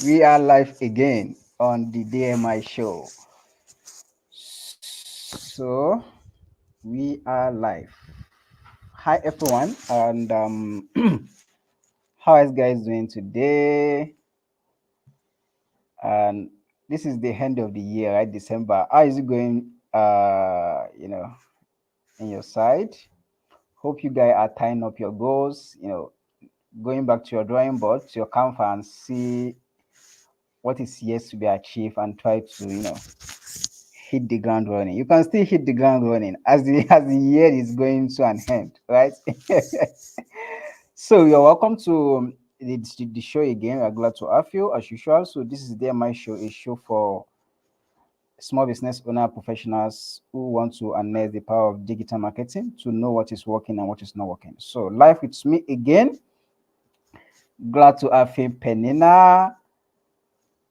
We are live again on the DMI show. So we are live. Hi everyone, and how is guys doing today? And this is the end of the year, right? December. How is it going? In your side. Hope you guys are tying up your goals. Going back to your drawing board, to your canvas, and see what is yet to be achieved, and try to hit the ground running. You can still hit the ground running as the as the year is going to an end, right? So you're welcome to the show again. We're glad to have you as usual. So this is the my show, a show for small business owner professionals who want to harness the power of digital marketing to know what is working and what is not working. So live with me again. Glad to have you, Peninah,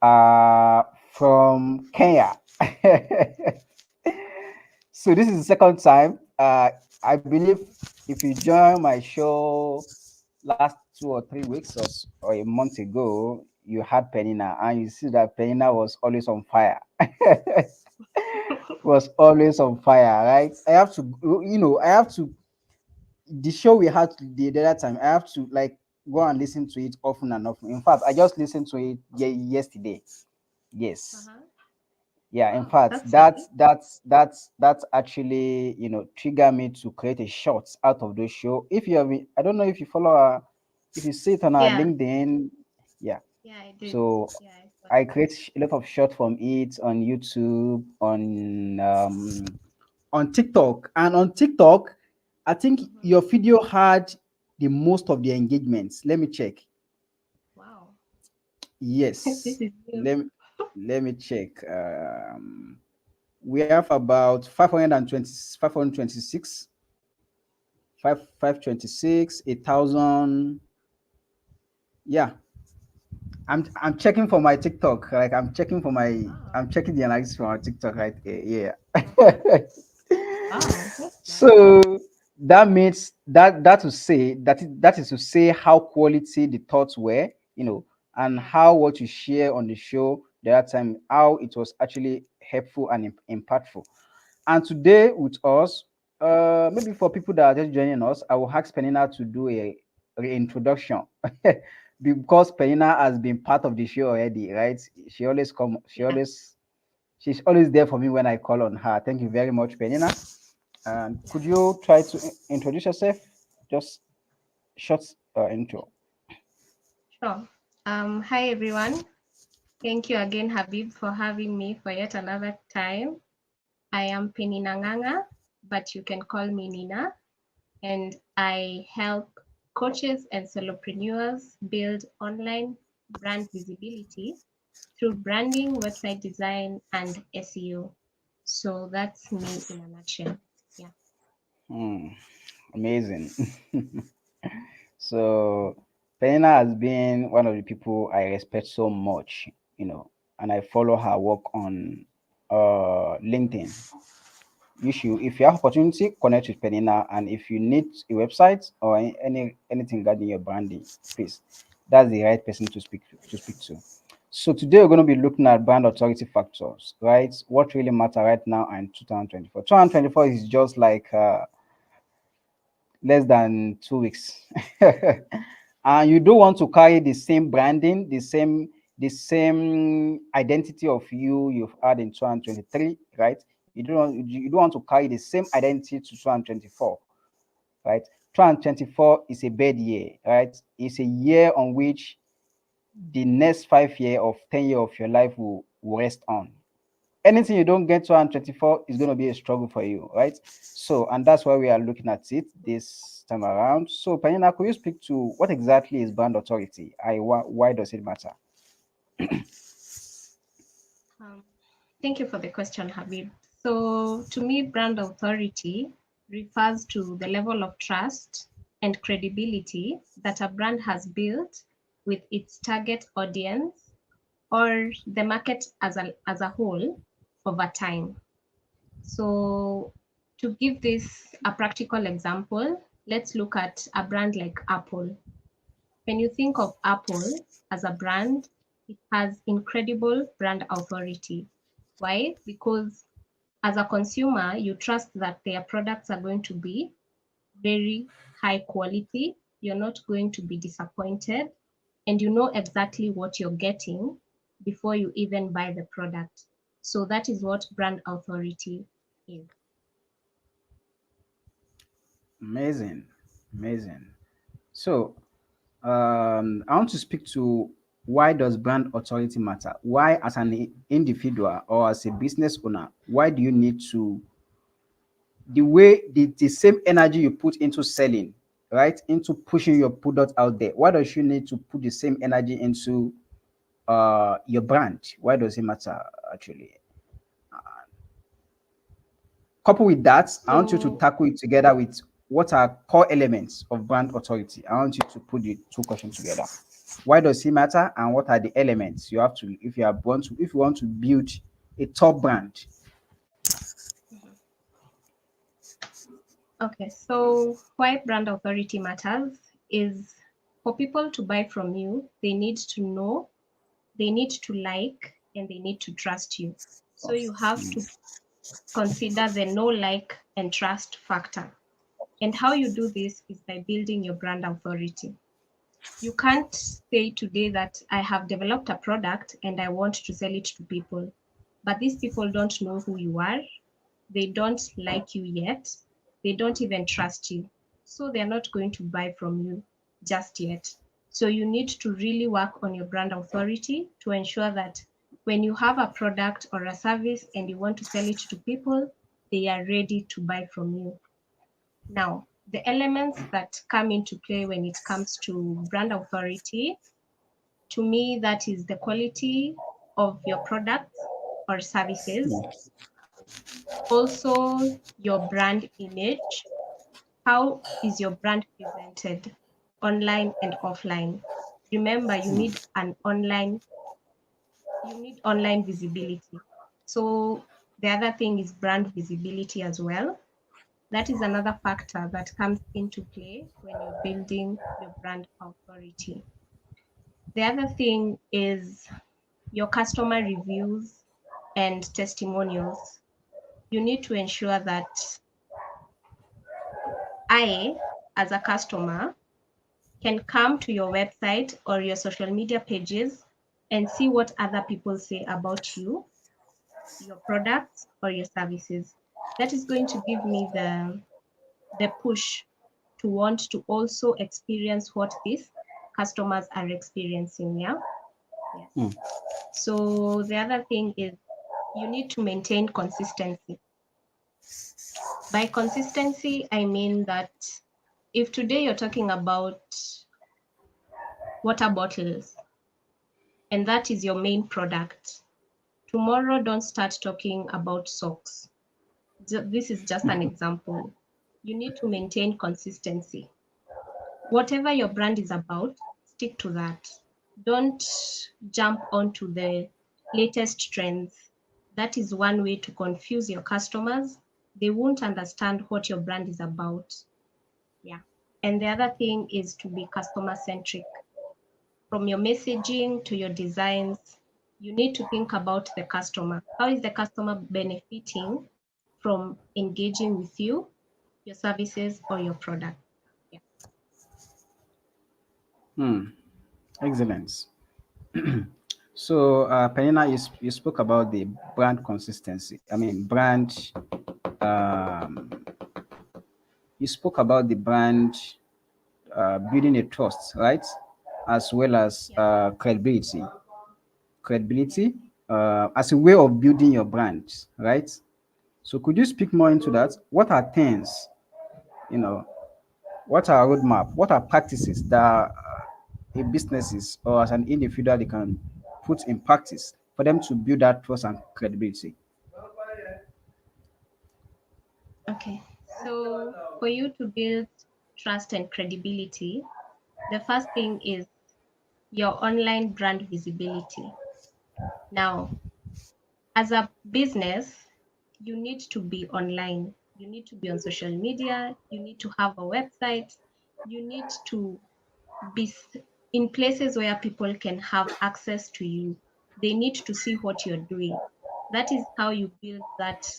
uh, from Kenya. So this is the second time. I believe if you join my show last 2 or 3 weeks or a month ago, you had Peninah, and you see that Peninah was always on fire. Was always on fire, right? I have to, I have to. The show we had the other time, I have to like go and listen to it often and often. In fact, I just listened to it yesterday. Yes. Uh-huh. Yeah, in Oh, fact, that's that's nice. that's that's that's actually trigger me to create a short out of those show. If you have, I don't know if you follow her, if you see it on our Yeah, LinkedIn, yeah. yeah, I did. So Yeah, I saw I it. create a lot of short from it on YouTube, on TikTok, and on TikTok, I think Mm-hmm. your video had the most of the engagements. Let me check. Wow. Yes, This is new. let me check. We have about 520, 526, 526, 1,000. Yeah, I'm checking for my TikTok. Like Wow. I'm checking the analysis for my TikTok right here. Uh-huh. Yeah. Wow, that's nice. So that means that to say that is to say how quality the thoughts were, and Yeah. how what you share on the show the other time, how it was actually helpful and impactful. And today with us, maybe for people that are just joining us, I will ask Peninah to do a reintroduction because Peninah has been part of the show already, right? She always come, Yeah. she's always there for me when I call on her. Thank you very much, Peninah. And Yeah. could you try to introduce yourself? Just short intro. Sure. Hi everyone. Thank you again, Habib, for having me for yet another time. I am Peninah, but you can call me Nina, and I help coaches and solopreneurs build online brand visibility through branding, website design, and SEO. So that's me in a nutshell. Yeah. Hmm, amazing. So Peninah has been one of the people I respect so much, and I follow her work on LinkedIn. If you have opportunity, connect with Peninah, and if you need a website or anything regarding your branding, please, that's the right person to speak to. So today we're going to be looking at brand authority factors, right? What really matter right now in 2024. 2024 is just like less than 2 weeks. And you don't want to carry the same branding, the same identity of you've had in 2023, right? You don't want to carry the same identity to 2024, right? 2024 is a bad year, right? It's a year on which the next 5 year of 10 year of your life will rest on. Anything you don't get to 124 is going to be a struggle for you, right? So, and that's why we are looking at it this time around. So, Panina, could you speak to what exactly is brand authority? Why does it matter? Um, Thank you for the question, Habib. So, to me, brand authority refers to the level of trust and credibility that a brand has built with its target audience or the market as a whole over time. So, to give this a practical example, let's look at a brand like Apple. When you think of Apple as a brand, it has incredible brand authority. Why? Because as a consumer, you trust that their products are going to be very high quality. You're not going to be disappointed, and you know exactly what you're getting before you even buy the product. So that is what brand authority is. Amazing, amazing. So, I want to speak to why does brand authority matter? Why, as an individual or as a business owner, why do you need to the way the same energy you put into selling, right, into pushing your product out there? Why does you need to put the same energy into your brand? Why does it matter actually? Couple with that, I want you to So, tackle it together with what are core elements of brand authority. I want you to put the two questions together. Why does it matter, and what are the elements you have to if you want to build a top brand? mhm. Okay, so why brand authority matters is for people to buy from you, they need to know, they need to like, and they need to trust you. So you have to consider the know, like, and trust factor. And how you do this is by building your brand authority. You can't say today that I have developed a product and I want to sell it to people, but these people don't know who you are. They don't like you yet. They don't even trust you. So they're not going to buy from you just yet. So you need to really work on your brand authority to ensure that when you have a product or a service and you want to sell it to people, they are ready to buy from you. Now, the elements that come into play when it comes to brand authority, to me, that is the quality of your products or services, also your brand image. How is your brand presented online and offline? Remember, you need online visibility. So the other thing is brand visibility as well. That is another factor that comes into play when you're building your brand authority. The other thing is your customer reviews and testimonials. You need to ensure that I, as a customer, can come to your website or your social media pages and see what other people say about you, your products, or your services. That is going to give me the push to want to also experience what these customers are experiencing. Yeah. Yes. Hmm. So the other thing is you need to maintain consistency. By consistency, I mean that if today you're talking about water bottles and that is your main product, tomorrow don't start talking about socks. This is just an example. You need to maintain consistency. Whatever your brand is about, stick to that. Don't jump onto the latest trends. That is one way to confuse your customers. They won't understand what your brand is about. Yeah. And the other thing is to be customer centric. From your messaging to your designs, you need to think about the customer. How is the customer benefiting from engaging with you, your services, or your product? Yeah. Hmm. Excellent. So, Penina, you spoke about the brand consistency. I mean, brand. Um, you spoke about the brand building a trust, right? As well as Yeah. credibility. Yeah. Credibility as a way of building your brand, right? So, could you speak more into that? What are things, you know, what are roadmap? What are practices that a businesses or as an individual they can put in practice for them to build that trust and credibility? Okay. So for you to build trust and credibility, the first thing is your online brand visibility. Now, as a business, you need to be online. You need to be on social media. You need to have a website. You need to be in places where people can have access to you, they need to see what you're doing. That is how you build that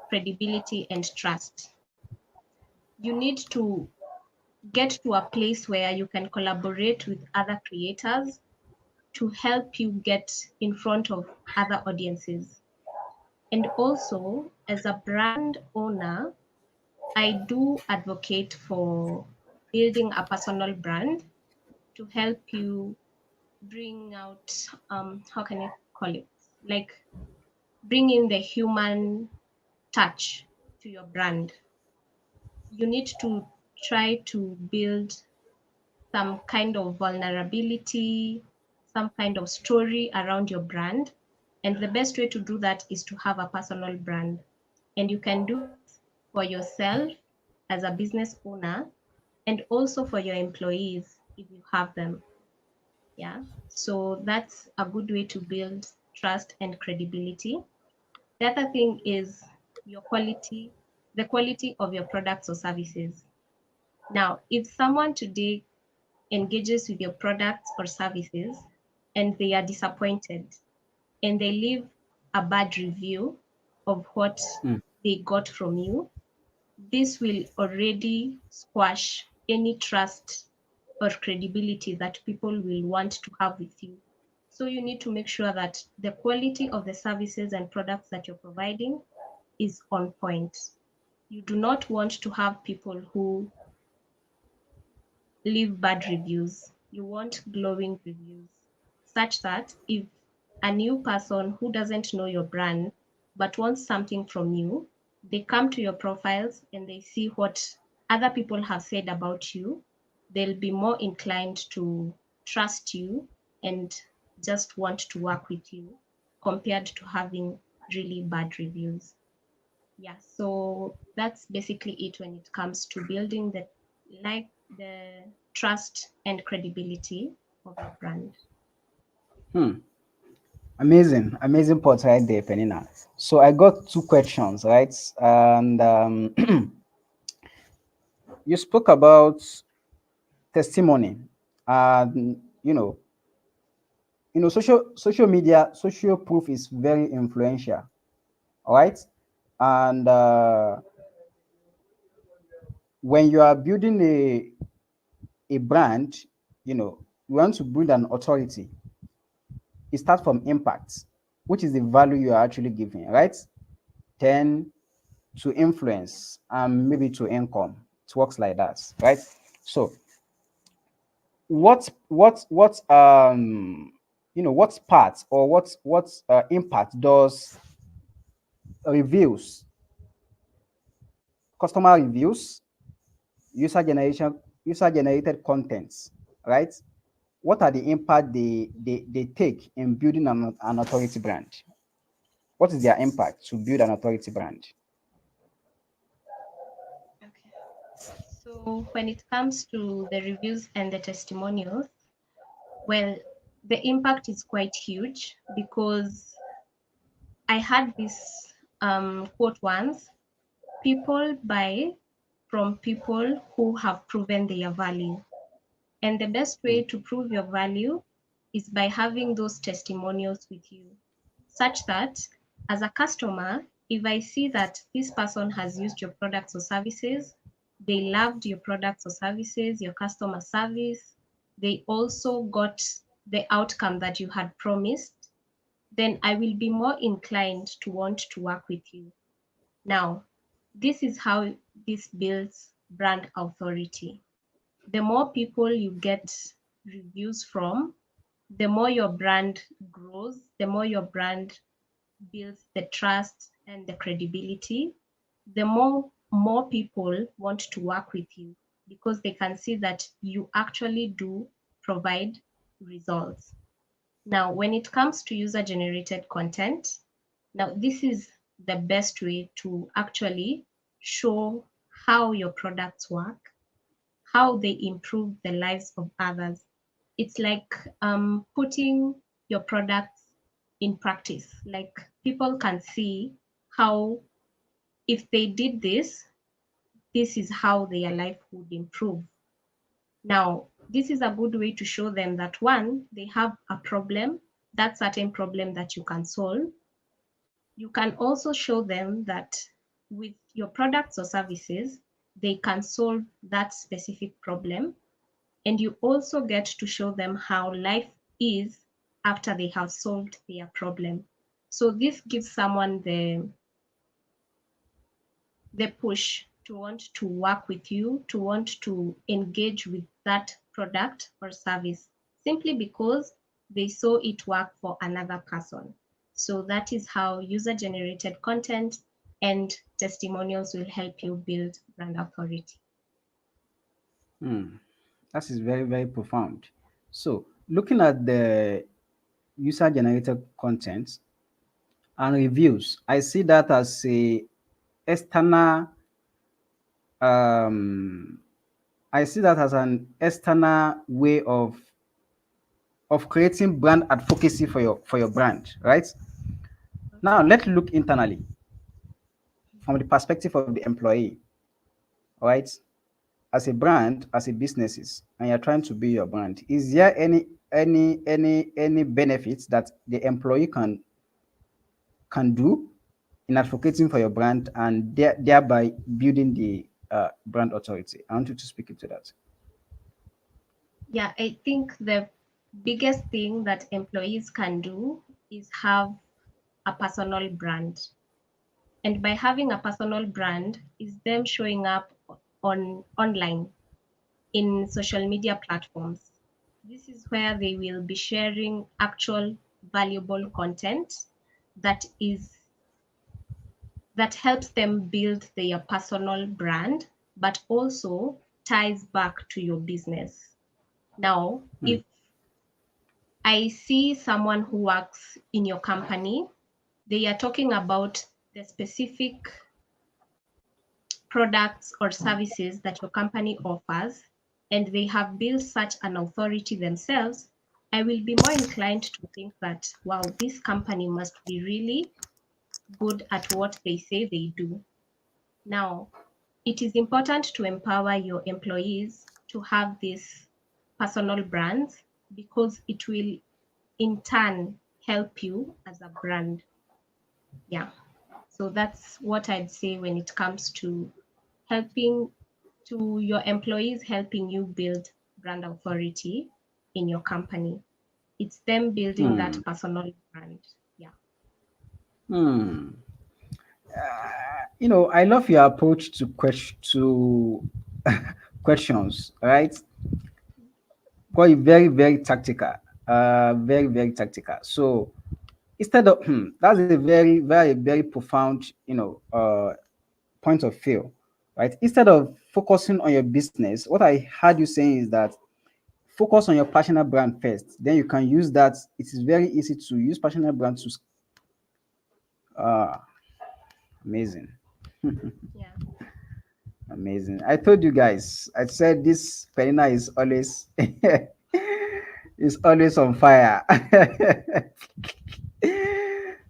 credibility and trust. You need to get to a place where you can collaborate with other creators to help you get in front of other audiences. And also, as a brand owner, I do advocate for building a personal brand to help you bring out, how can I call it? Like bring in the human touch to your brand. You need to try to build some kind of vulnerability, some kind of story around your brand. And the best way to do that is to have a personal brand. And you can do it for yourself as a business owner and also for your employees if you have them. Yeah. So that's a good way to build trust and credibility. The other thing is your quality, the quality of your products or services. Now, if someone today engages with your products or services and they are disappointed and they leave a bad review of what Mm. they got from you, this will already squash any trust or credibility that people will want to have with you. So you need to make sure that the quality of the services and products that you're providing is on point. You do not want to have people who leave bad reviews. You want glowing reviews, such that if a new person who doesn't know your brand but wants something from you, they come to your profiles and they see what other people have said about you, they'll be more inclined to trust you and just want to work with you compared to having really bad reviews. Yeah, so that's basically it when it comes to building the trust and credibility of your brand. Hmm. Amazing, amazing part right there, Penina. So I got two questions, right? And you spoke about testimony, and social media, social proof is very influential, all right? And when you are building a brand, you want to build an authority. It starts from impact, which is the value you are actually giving, right? Then to influence and maybe to income. It works like that, right? So what part or what impact does reviews, customer reviews, user generated contents, right? What are the impact they take in building an authority brand? What is their impact to build an authority brand? Okay. So when it comes to the reviews and the testimonials, well, the impact is quite huge because I had this quote once: people buy from people who have proven their value. And the best way to prove your value is by having those testimonials with you, such that as a customer, if I see that this person has used your products or services, they loved your products or services, your customer service, they also got the outcome that you had promised, then I will be more inclined to want to work with you. Now, this is how this builds brand authority. The more people you get reviews from, the more your brand grows, the more your brand builds the trust and the credibility, the more people want to work with you because they can see that you actually do provide results. Now, when it comes to user generated content, now this is the best way to actually show how your products work, how they improve the lives of others. It's like putting your products in practice. Like people can see how, if they did this, this is how their life would improve. Now, this is a good way to show them that one, they have a problem, that certain problem that you can solve. You can also show them that with your products or services, they can solve that specific problem. And you also get to show them how life is after they have solved their problem. So this gives someone the push to want to work with you, to want to engage with that product or service, simply because they saw it work for another person. So that is how user generated content and testimonials will help you build brand authority. Hmm. That is very, very profound. So, looking at the user generated content and reviews, I see that as a external, um, I see that as an external way of creating brand advocacy for your brand, right? Now, let's look internally from the perspective of the employee, right? As a brand, as a businesses, and you're trying to build your brand, is there any benefits that the employee can do in advocating for your brand and thereby building the brand authority? I want you to speak into that. Yeah, I think the biggest thing that employees can do is have a personal brand. And by having a personal brand is them showing up on online in social media platforms. This is where they will be sharing actual valuable content that is that helps them build their personal brand, but also ties back to your business. Now, Hmm. if I see someone who works in your company, they are talking about the specific products or services that your company offers, and they have built such an authority themselves, I will be more inclined to think that, wow, this company must be really good at what they say they do. Now, it is important to empower your employees to have these personal brands because it will in turn help you as a brand. Yeah. So that's what I'd say when it comes to helping to your employees, helping you build brand authority in your company. It's them building that Hmm. personal brand. Yeah. Hmm. I love your approach to questions, right? Quite very, very tactical. Very, very tactical. So instead of that's a very, very, very profound, point of view, right? Instead of focusing on your business, what I heard you saying is that focus on your personal brand first. Then you can use that. It is very easy to use personal brand to uh amazing. Yeah. Amazing. I told you guys, I said this Peninah is always is always on fire.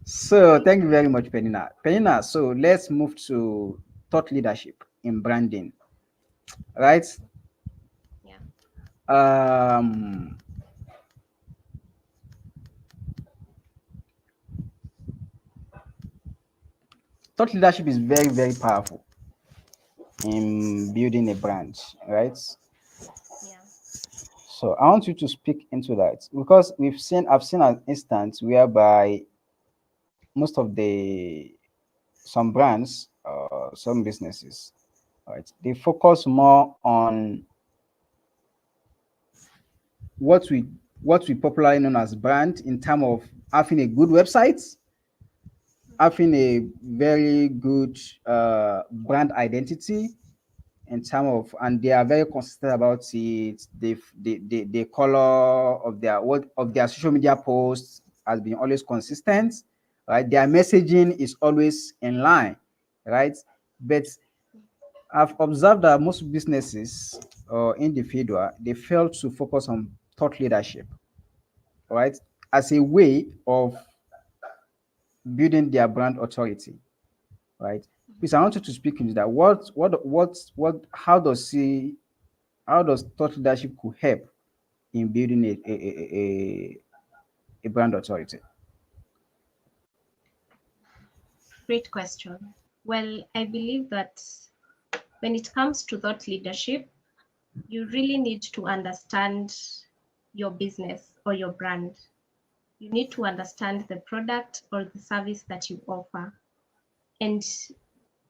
So Thank thank you you. very much, Peninah. Peninah, so let's move to thought leadership in branding, right? Yeah. Um, thought leadership is very, very powerful in building a brand, right? Yeah. So I want you to speak into that because I've seen an instance whereby most of the some brands, some businesses, right, they focus more on what we what we popularly known as brand in terms of having a good website, having a very good brand identity in terms of, and they are very consistent about it. The color of their social media posts has been always consistent, right? Their messaging is always in line, right? But I've observed that most businesses or individual they fail to focus on thought leadership, right, as a way of building their brand authority, right? Please, I want you to speak into that. How does thought leadership could help? in building a brand authority? Great question. Well, I believe that when it comes to thought leadership, you really need to understand your business or your brand. You need to understand the product or the service that you offer. And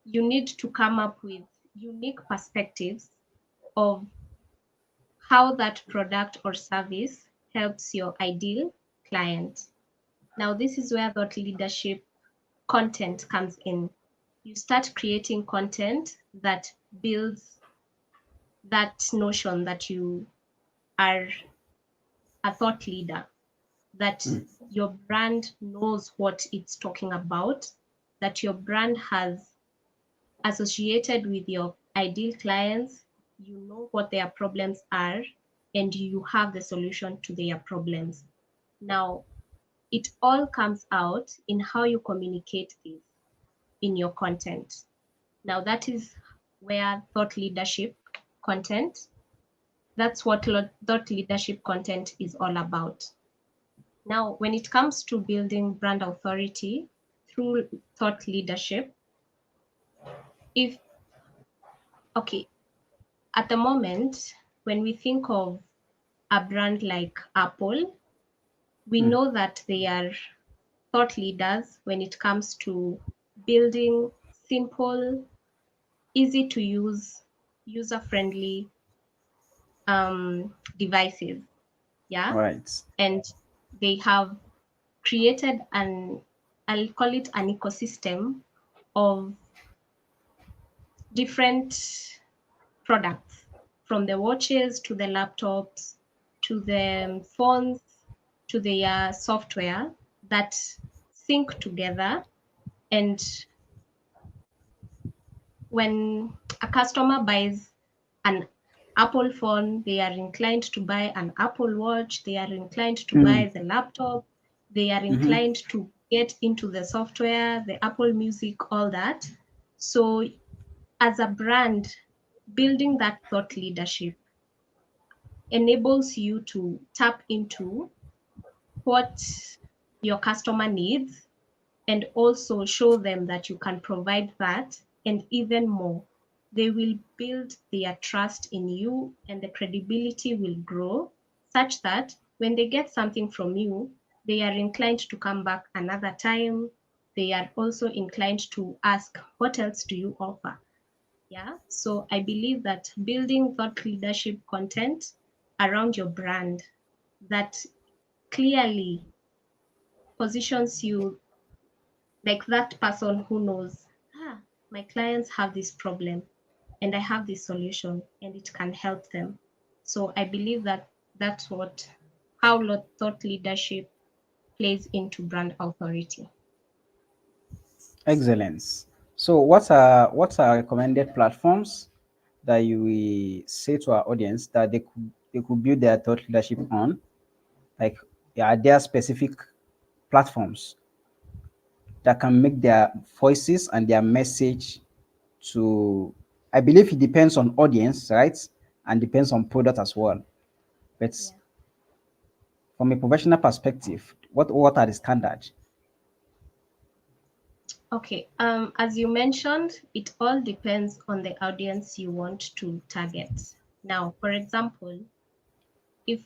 you need to come up with unique perspectives of how that product or service helps your ideal client. Now, this is where thought leadership content comes in. You start creating content that builds that notion that you are a thought leader, that your brand knows what it's talking about, that your brand has associated with your ideal clients, you know what their problems are, and you have the solution to their problems. Now, it all comes out in how you communicate this in your content. Now, that is where thought leadership content, that's what thought leadership content is all about. Now, when it comes to building brand authority through thought leadership, if, okay, at the moment, when we think of a brand like Apple, we know that they are thought leaders when it comes to building simple, easy to use, user friendly devices. Yeah. Right. And they have created I'll call it an ecosystem of different products, from the watches to the laptops to the phones to their software that sync together. And when a customer buys an Apple phone, they are inclined to buy an Apple Watch, they are inclined to buy the laptop, they are inclined to get into the software, the Apple Music, all that. So, as a brand, building that thought leadership enables you to tap into what your customer needs and also show them that you can provide that and even more. They will build their trust in you and the credibility will grow such that when they get something from you, they are inclined to come back another time. They are also inclined to ask, what else do you offer? Yeah. So I believe that building thought leadership content around your brand that clearly positions you like that person who knows, my clients have this problem and I have this solution and it can help them. So I believe that that's what how thought leadership plays into brand authority. Excellence. So what are recommended platforms that you will say to our audience that they could build their thought leadership on? Like, are there specific platforms that can make their voices and their message to, I believe it depends on audience, right? And depends on product as well. But Yeah. from a professional perspective, what are the standards? Okay. As you mentioned, it all depends on the audience you want to target. Now, for example, if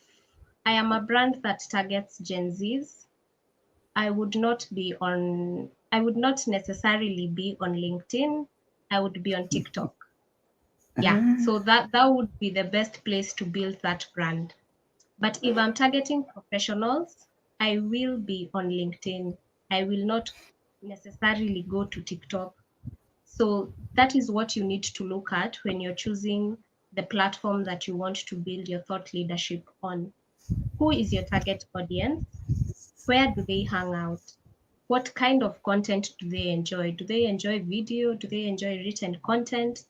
I am a brand that targets Gen Zs, I would not necessarily be on LinkedIn. I would be on TikTok. Yeah. So that would be the best place to build that brand. But if I'm targeting professionals, I will be on LinkedIn. I will not necessarily go to TikTok. So that is what you need to look at when you're choosing the platform that you want to build your thought leadership on. Who is your target audience? Where do they hang out? What kind of content do they enjoy? Do they enjoy video? Do they enjoy written content?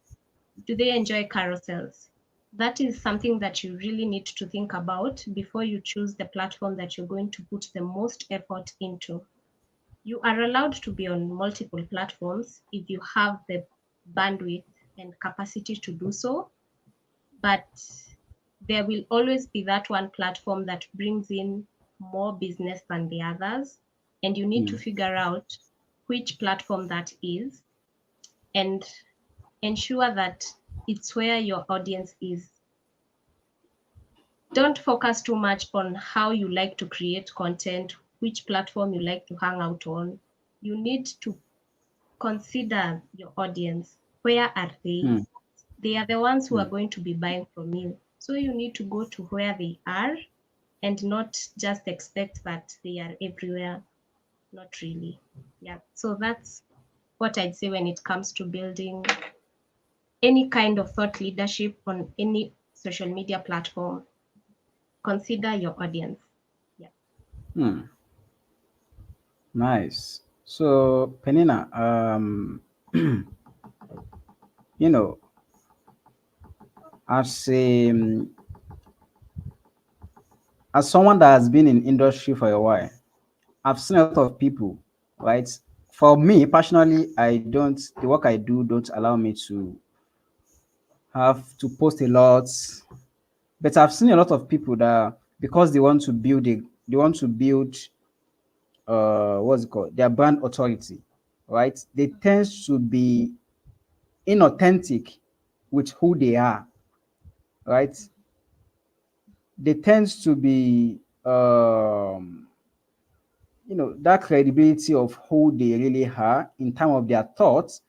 Do they enjoy carousels? That is something that you really need to think about before you choose the platform that you're going to put the most effort into. You are allowed to be on multiple platforms if you have the bandwidth and capacity to do so, but there will always be that one platform that brings in more business than the others, and you need to figure out which platform that is and ensure that it's where your audience is. Don't focus too much on how you like to create content, which platform you like to hang out on. You need to consider your audience. Where are they? They are the ones who are going to be buying from you. So you need to go to where they are and not just expect that they are everywhere. Not really. Yeah. So that's what I'd say when it comes to building any kind of thought leadership on any social media platform. Consider your audience. Yeah. Nice. So, Penina, you know, as a, as someone that has been in industry for a while, I've seen a lot of people, right? For me personally, I don't, the work I do don't allow me to have to post a lot. But I've seen a lot of people that because they want to build they want to build what's it called, their brand authority, right? They tend to be inauthentic with who they are, right? They tend to be that credibility of who they really are in terms of their thoughts,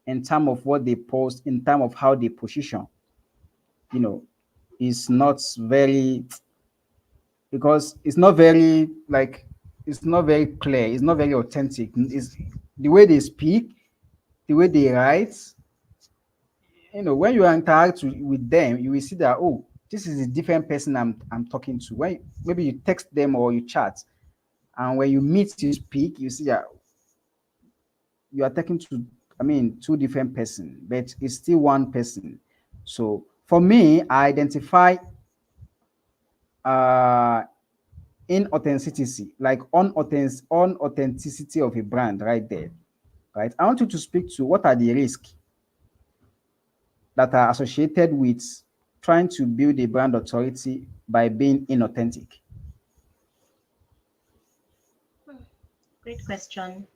in terms of what they post, in terms of how they position, you know, is not very, because it's not very like, it's not very clear, it's not very authentic. It's the way they speak, the way they write. When you interact with them, you will see that, oh, this is a different person I'm talking to. When maybe you text them or you chat, and when you meet, you speak, you see that you are talking to, I mean, two different person, but it's still one person. So for me, I identify uh inauthenticity, like unauthenticity of a brand right there. Right. I want you to speak to what are the risks that are associated with trying to build a brand authority by being inauthentic. Great question.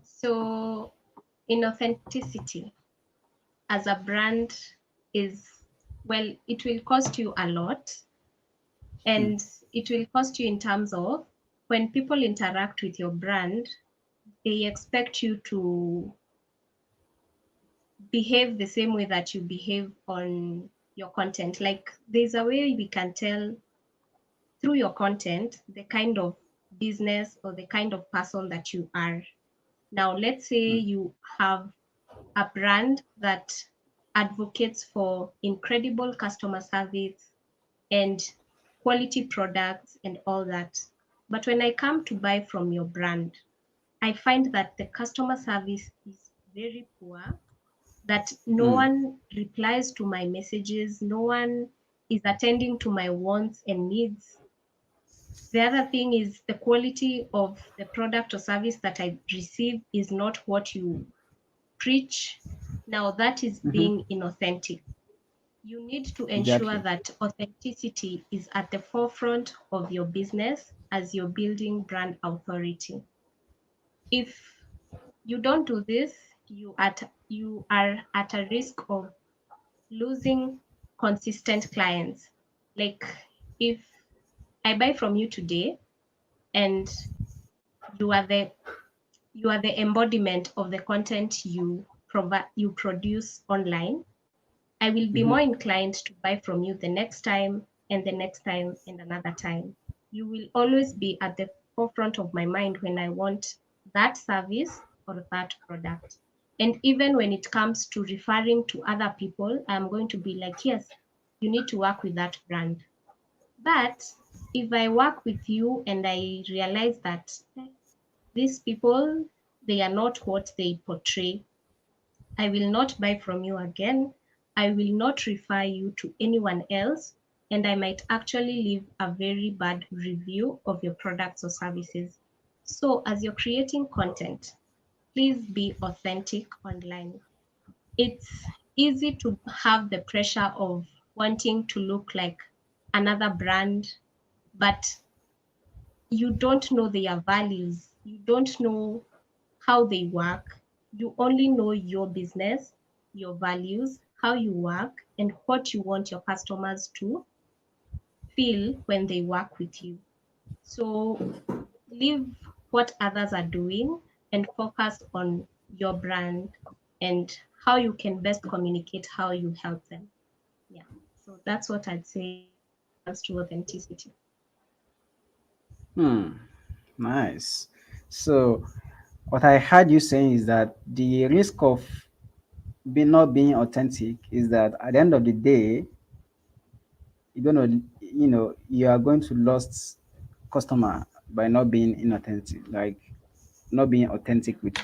So, inauthenticity as a brand is, well, it will cost you a lot. And it will cost you in terms of when people interact with your brand, they expect you to behave the same way that you behave on your content. Like there's a way we can tell through your content the kind of business or the kind of person that you are. Now, let's say you have a brand that advocates for incredible customer service and quality products and all that. But when I come to buy from your brand, I find that the customer service is very poor, that no one replies to my messages, no one is attending to my wants and needs. The other thing is the quality of the product or service that I receive is not what you preach. Now, that is being inauthentic. You need to ensure Exactly. that authenticity is at the forefront of your business as you're building brand authority. If you don't do this, you are at a risk of losing consistent clients. Like if I buy from you today and you are the you are the embodiment of the content you produce online, I will be more inclined to buy from you the next time and the next time and another time. You will always be at the forefront of my mind when I want that service or that product. And even when it comes to referring to other people, I'm going to be like, yes, you need to work with that brand. But if I work with you and I realize that these people, they are not what they portray, I will not buy from you again. I will not refer you to anyone else. And I might actually leave a very bad review of your products or services. So, as you're creating content, please be authentic online. It's easy to have the pressure of wanting to look like another brand, but you don't know their values, you don't know how they work, you only know your business, your values, how you work, and what you want your customers to feel when they work with you. So leave what others are doing and focus on your brand and how you can best communicate how you help them. Yeah. So that's what I'd say when it comes to authenticity. Hmm. Nice. So what I heard you saying is that the risk of being not being authentic is that at the end of the day, you're gonna, you are going to lose customer by not being inauthentic, like not being authentic with,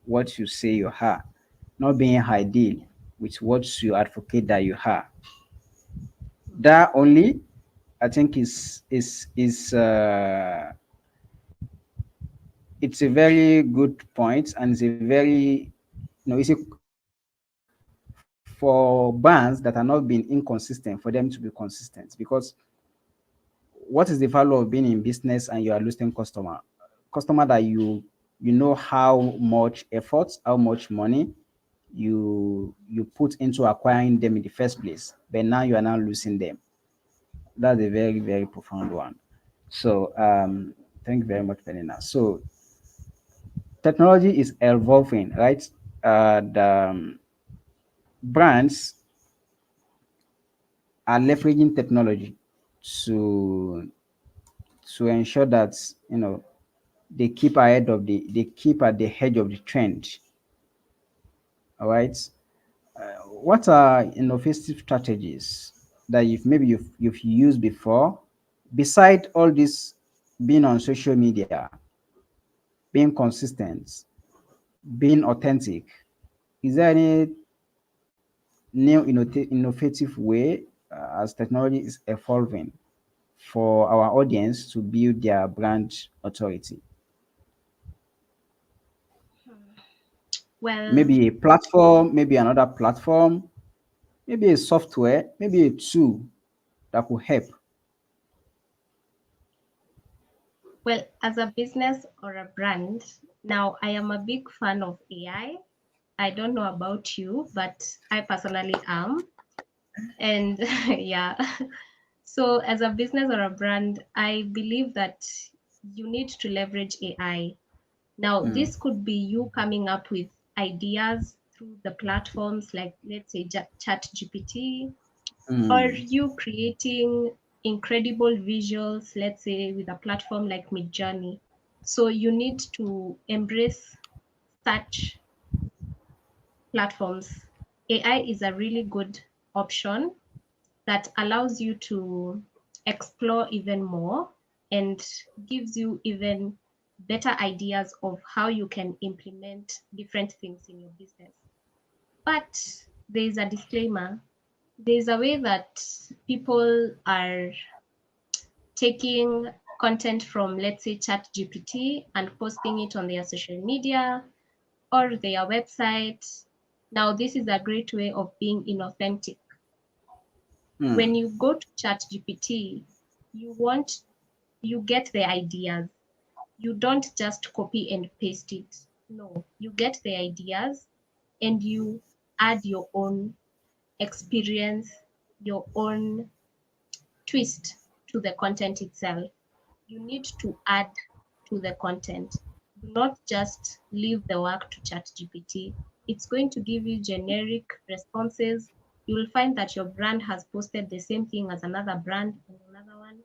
what you say you are, not being ideal with what you advocate that you are. That only, I think, is it's a very good point, and it's a very, it's a, for brands that are not being inconsistent for them to be consistent, because what is the value of being in business and you are losing customer that you know how much effort, how much money you put into acquiring them in the first place, but now you are now losing them. That's a very, very profound one. So thank you very much, Peninah. So technology is evolving, right? The brands are leveraging technology to ensure that, they keep at the edge of the trend. All right. What are innovative strategies that you've used before, beside all this, being on social media, being consistent, being authentic? Is there any new innovative way, as technology is evolving, for our audience to build their brand authority? Well, Maybe a platform, maybe another platform, maybe a software, maybe a tool that could help. well, as a business or a brand, now I am a big fan of AI. I don't know about you, but I personally am. And yeah, so as a business or a brand, I believe that you need to leverage AI. Now, Mm, this could be you coming up with ideas through the platforms like, let's say, ChatGPT, or mm, you creating incredible visuals, let's say, with a platform like Midjourney. So you need to embrace such platforms. AI is a really good option that allows you to explore even more and gives you even better ideas of how you can implement different things in your business. But there is a disclaimer. There is a way that people are taking content from, let's say, ChatGPT and posting it on their social media or their website. Now, this is a great way of being inauthentic. When mm, you go to ChatGPT, you want you get the ideas. You don't just copy and paste it. No, you get the ideas and you add your own experience, your own twist to the content itself. You need to add to the content. Do not just leave the work to ChatGPT. It's going to give you generic responses. You will find that your brand has posted the same thing as another brand and another one.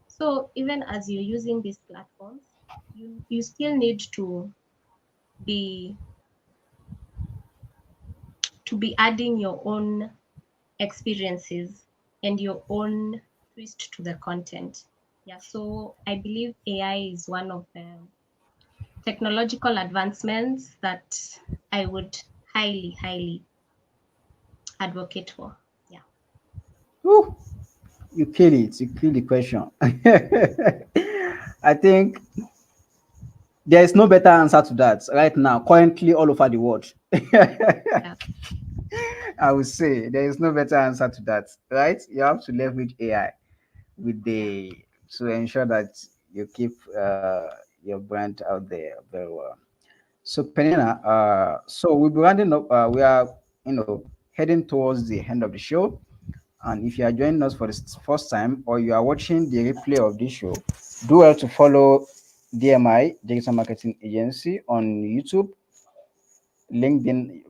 So even as you're using these platforms, you still need be to be adding your own experiences and your own twist to the content. Yeah, so I believe AI is one of the technological advancements that I would highly, highly advocate for. Yeah. Whew, you kill it. You kill the question. I think there is no better answer to that right now, currently all over the world. Yeah. I would say there is no better answer to that, right? You have to leverage AI. with Yeah. the to ensure that you keep your brand out there very well. So Penina, so we'll be rounding up. We are, heading towards the end of the show. And if you are joining us for the first time or you are watching the replay of this show, do well to follow DMI Digital Marketing Agency on YouTube, LinkedIn,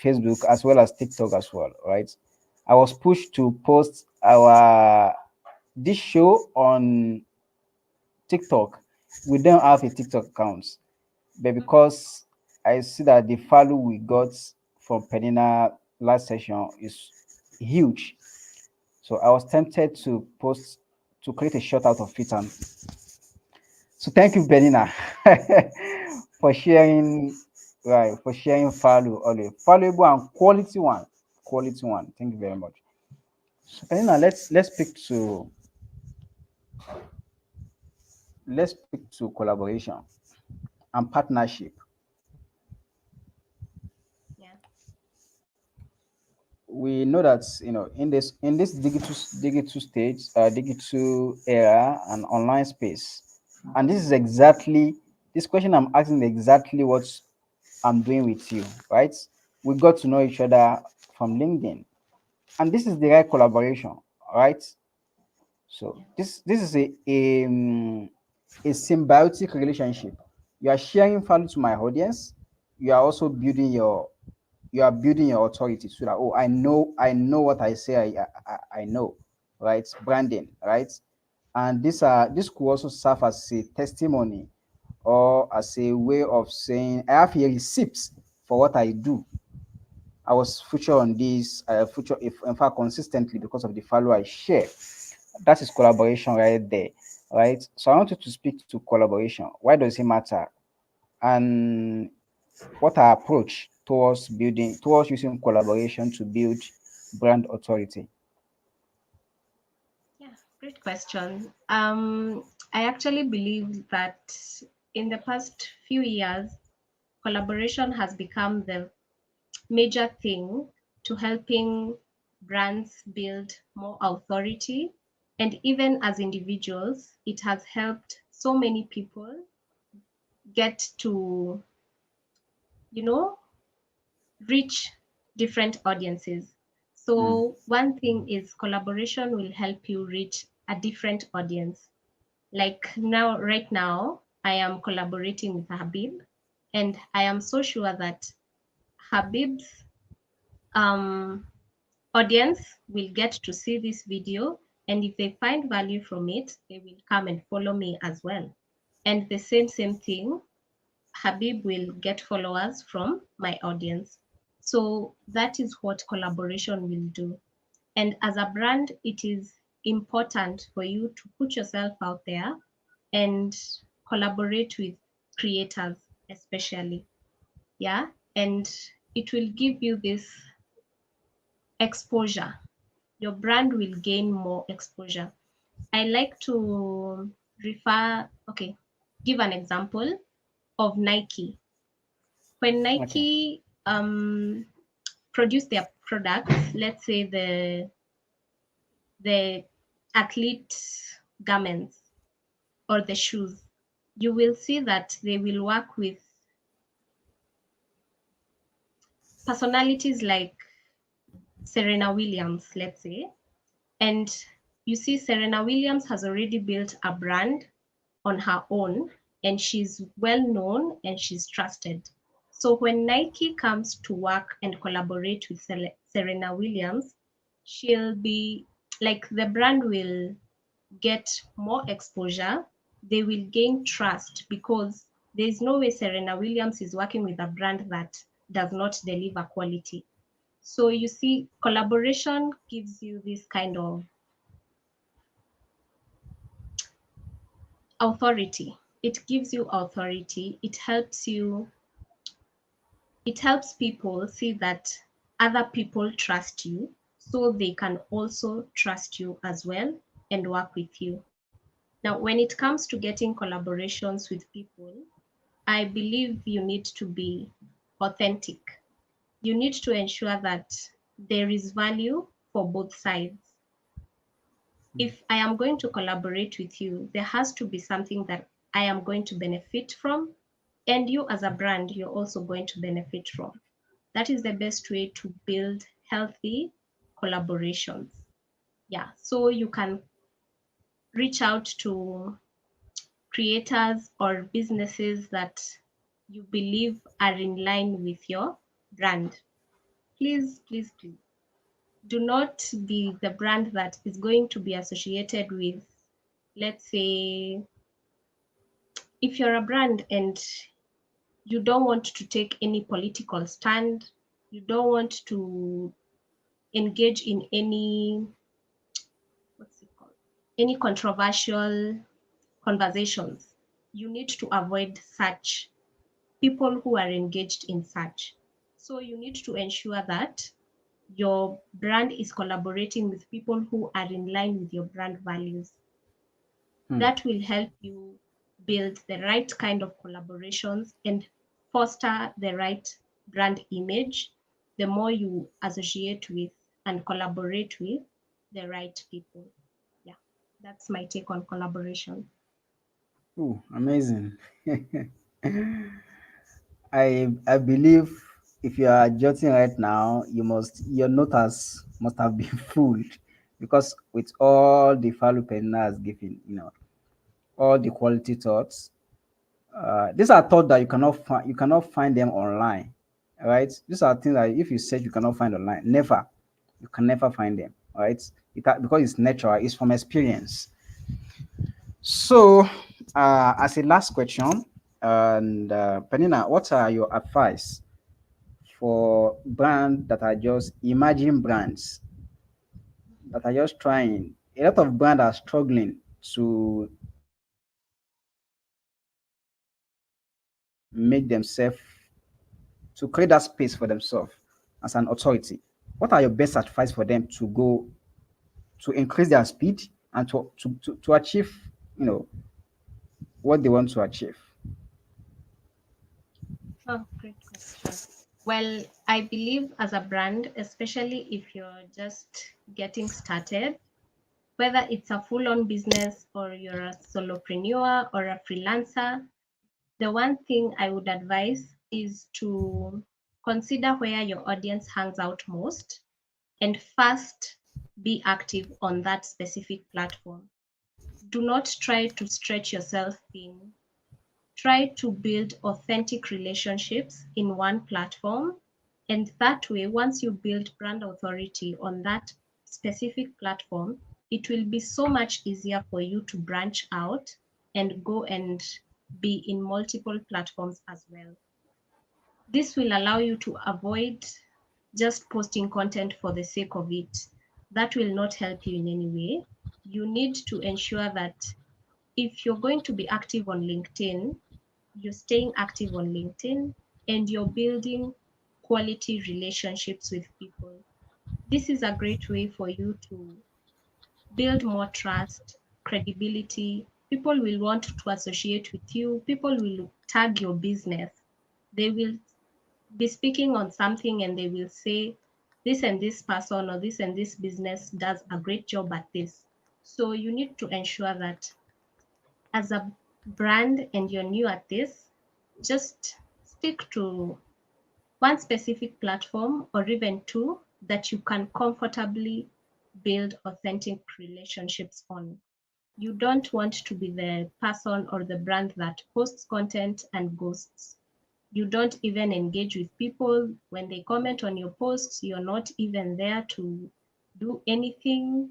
Facebook, as well as TikTok as well. Right? I was pushed to post our this show on TikTok. We don't have a TikTok account, but because I see that the value we got from Peninah last session is huge, so I was tempted to post to create a shot out of it. And so thank you, Peninah, for sharing, right, for sharing value, always valuable and quality one. Thank you very much. So Peninah, let's speak to collaboration and partnership. Yeah. We know that in this digital stage, digital era and online space, and this is exactly this question I'm asking, exactly what I'm doing with you, right? We got to know each other from LinkedIn, and this is the right collaboration, right? So Yeah. this is a symbiotic relationship. You are sharing value to my audience. You are also building your authority, so that, oh, I know what I say, I know, right? Branding, right? And this could also serve as a testimony, or as a way of saying I have a receipt for what I do. I was featured on this, feature if in fact consistently, because of the value I share. That is collaboration right there, right? So I want you to speak to collaboration. Why does it matter? And what our approach towards using collaboration to build brand authority. Yeah, great question. I actually believe that in the past few years, collaboration has become the major thing to helping brands build more authority. And even as individuals, it has helped so many people get to, you know, reach different audiences. Mm. So, one thing is collaboration will help you reach a different audience. Like now, right now, I am collaborating with Habib, and I am so sure that Habib's um, audience will get to see this video, and if they find value from it, they will come and follow me as well. And the same thing, Habib will get followers from my audience. So that is what collaboration will do. And as a brand, it is important for you to put yourself out there and collaborate with creators, especially. Yeah. And it will give you this exposure. Your brand will gain more exposure. I like to okay, give an example of Nike. When Okay. Nike produce their products, let's say the athlete garments or the shoes, you will see that they will work with personalities like Serena Williams, let's say. And you see, Serena Williams has already built a brand on her own, and she's well known and she's trusted. So when Nike comes to work and collaborate with Serena Williams, she'll be like, the brand will get more exposure. They will gain trust because there's no way Serena Williams is working with a brand that does not deliver quality. So you see, collaboration gives you this kind of authority. It gives you authority. It helps people see that other people trust you, so they can also trust you as well and work with you. Now, when it comes to getting collaborations with people, I believe you need to be authentic. You need to ensure that there is value for both sides. If I am going to collaborate with you, there has to be something that I am going to benefit from, and you as a brand, you're also going to benefit from. That is the best way to build healthy collaborations. Yeah, so you can reach out to creators or businesses that you believe are in line with your brand. Please, please, please do not be the brand that is going to be associated with, let's say, if you're a brand and you don't want to take any political stand, you don't want to engage in any, what's it called, any controversial conversations, you need to avoid such people who are engaged in such. So you need to ensure that your brand is collaborating with people who are in line with your brand values. Hmm. That will help you build the right kind of collaborations and foster the right brand image the more you associate with and collaborate with the right people. Yeah, that's my take on collaboration. Oh, amazing. I believe if you are jotting right now, your notas must have been full because with all the value Peninah has given, all the quality thoughts, these are thoughts that you cannot find them online, right? These are things that if you search you cannot find online. Never, you can never find them, right? Because it's natural, it's from experience. So, as a last question, and Peninah, what are your advice for brands that are just emerging brands that are just trying? A lot of brands are struggling to make themselves to create that space for themselves as an authority. What are your best advice for them to go to increase their speed and to achieve, what they want to achieve? Oh, great question. Well, I believe as a brand, especially if you're just getting started, whether it's a full on business or you're a solopreneur or a freelancer, the one thing I would advise is to consider where your audience hangs out most and first be active on that specific platform. Do not try to stretch yourself thin. Try to build authentic relationships in one platform. And that way, once you build brand authority on that specific platform, it will be so much easier for you to branch out and go and be in multiple platforms as well. This will allow you to avoid just posting content for the sake of it. That will not help you in any way. You need to ensure that if you're going to be active on LinkedIn, you're staying active on LinkedIn and you're building quality relationships with people. This is a great way for you to build more trust, credibility. People will want to associate with you. People will tag your business. They will be speaking on something and they will say, this and this person or this and this business does a great job at this. So you need to ensure that as a brand and you're new at this, just stick to one specific platform or even two that you can comfortably build authentic relationships on. You don't want to be the person or the brand that posts content and ghosts. You don't even engage with people. When they comment on your posts, you're not even there to do anything.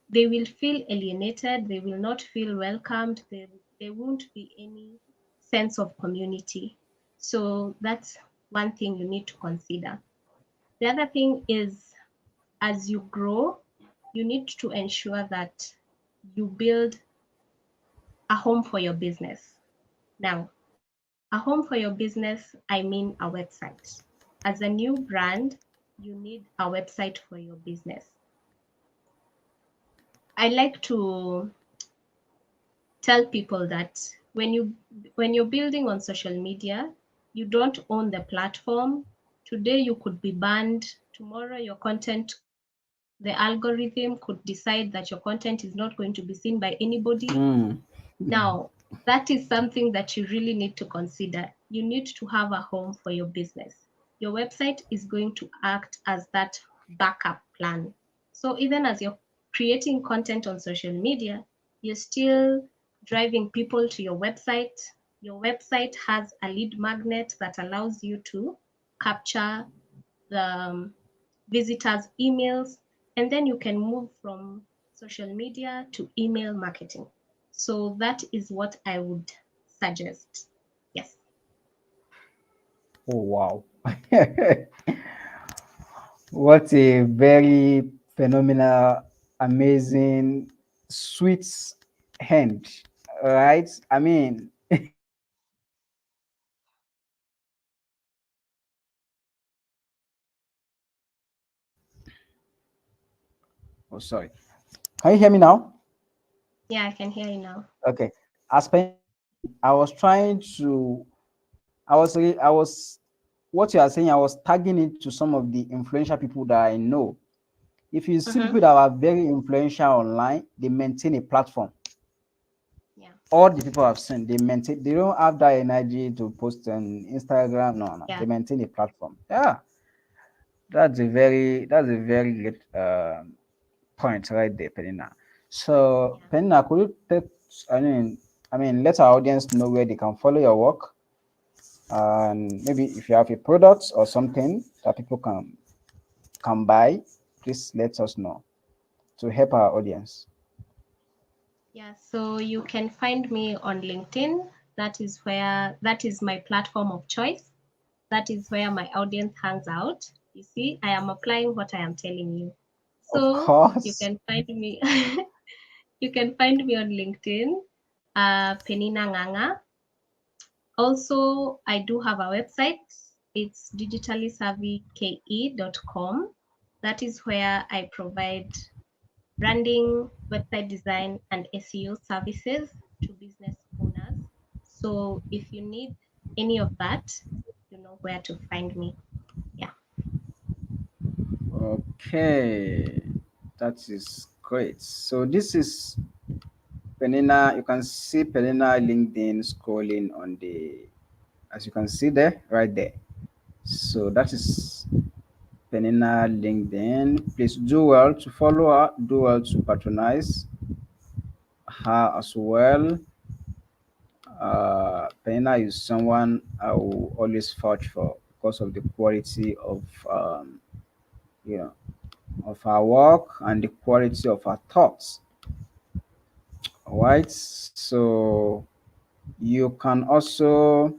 They will feel alienated, they will not feel welcomed, there won't be any sense of community. So that's one thing you need to consider. The other thing is, as you grow, you need to ensure that you build a home for your business. Now, a home for your business, I mean a website. As a new brand, you need a website for your business. I like to tell people that when you're building on social media, you don't own the platform. Today you could be banned, tomorrow your content the algorithm could decide that your content is not going to be seen by anybody. Now, that is something that you really need to consider. You need to have a home for your business. Your website is going to act as that backup plan. So even as you're creating content on social media, you're still driving people to your website. Your website has a lead magnet that allows you to capture the visitors' emails, and then you can move from social media to email marketing. So that is what I would suggest. Yes. Oh wow. What a very phenomenal, amazing, sweet hand, right? I mean, oh, sorry. Can you hear me now? Yeah, I can hear you now. Okay. As Penina was saying, I was trying to, I was, what you are saying, I was tagging it to some of the influential people that I know. If you see Mm-hmm. people that are very influential online, they maintain a platform. Yeah. All the people I've seen, they maintain, they don't have that energy to post on Instagram. No, no, Yeah. they maintain a platform. Yeah, that's a very good point right there, Penina. So, Yeah. Penina, could you take, I mean, let our audience know where they can follow your work, and maybe if you have a product or something that people can buy, please let us know to help our audience. Yeah. So you can find me on LinkedIn. That is my platform of choice. That is where my audience hangs out. You see, I am applying what I am telling you. Of So you course. can find me you can find me on LinkedIn, Peninah Nganga. Also, I do have a website. It's digitallysavvyke.com. That is where I provide branding, website design, and SEO services to business owners. So if you need any of that, you know where to find me. Yeah. Okay, that is great. So this is Penina. You can see Penina LinkedIn scrolling on the, as you can see there, right there. So that is Penina LinkedIn. Please do well to follow her. Do well to patronize her as well. Penina is someone I will always vouch for because of the quality you know, of her work and the quality of her thoughts. All right. So you can also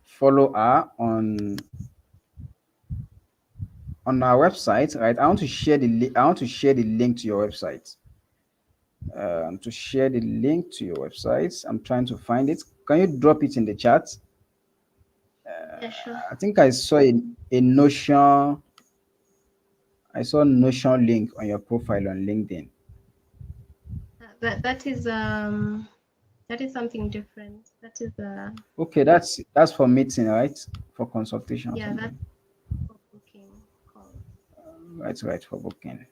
follow her on our website. Right. I want to share the link to your website. To share the link to your website, I'm trying to find it. Can you drop it in the chat? Yeah, sure. I think I saw a Notion. I saw Notion link on your profile on LinkedIn. That is something different. That is Okay, that's for meeting, right? For consultation or yeah, that's something. for booking calls. Right, right, for booking.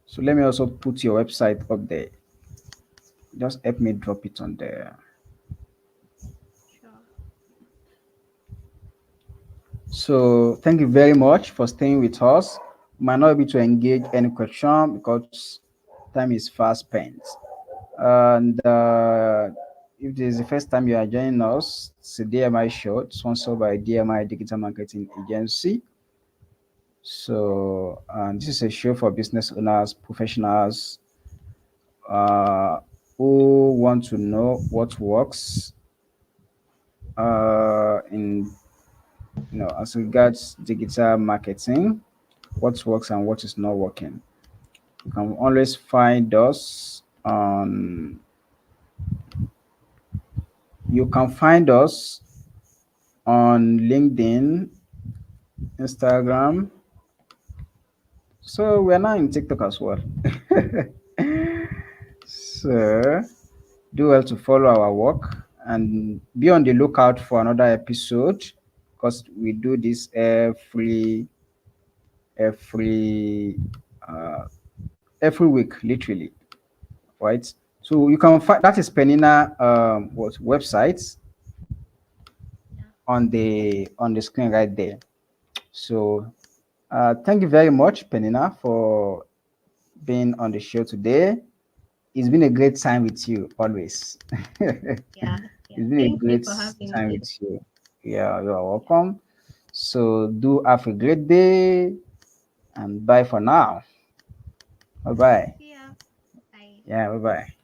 So let me also put your website up there. Just help me drop it on there. Sure. So thank you very much for staying with us. We might not be able to engage any question because time is fast spent. And if this is the first time you are joining us, it's a DMI show sponsored by DMI Digital Marketing Agency. So this is a show for business owners, professionals uh, who want to know what works in, as regards digital marketing, what works and what is not working. You can always find us on you can find us on LinkedIn, Instagram. So we're now in TikTok as well. So do well to follow our work and be on the lookout for another episode because we do this every uh, every week, literally, right? So you can find that is Peninah what websites Yeah. on the screen right there. So thank you very much, Peninah, for being on the show today. It's been a great time with you always. Yeah. It's Yeah. been a Thank you great for having time me. with you. Yeah, you are Yeah. welcome. So do have a great day and bye for now. Bye bye. See ya. Bye. Yeah, bye bye.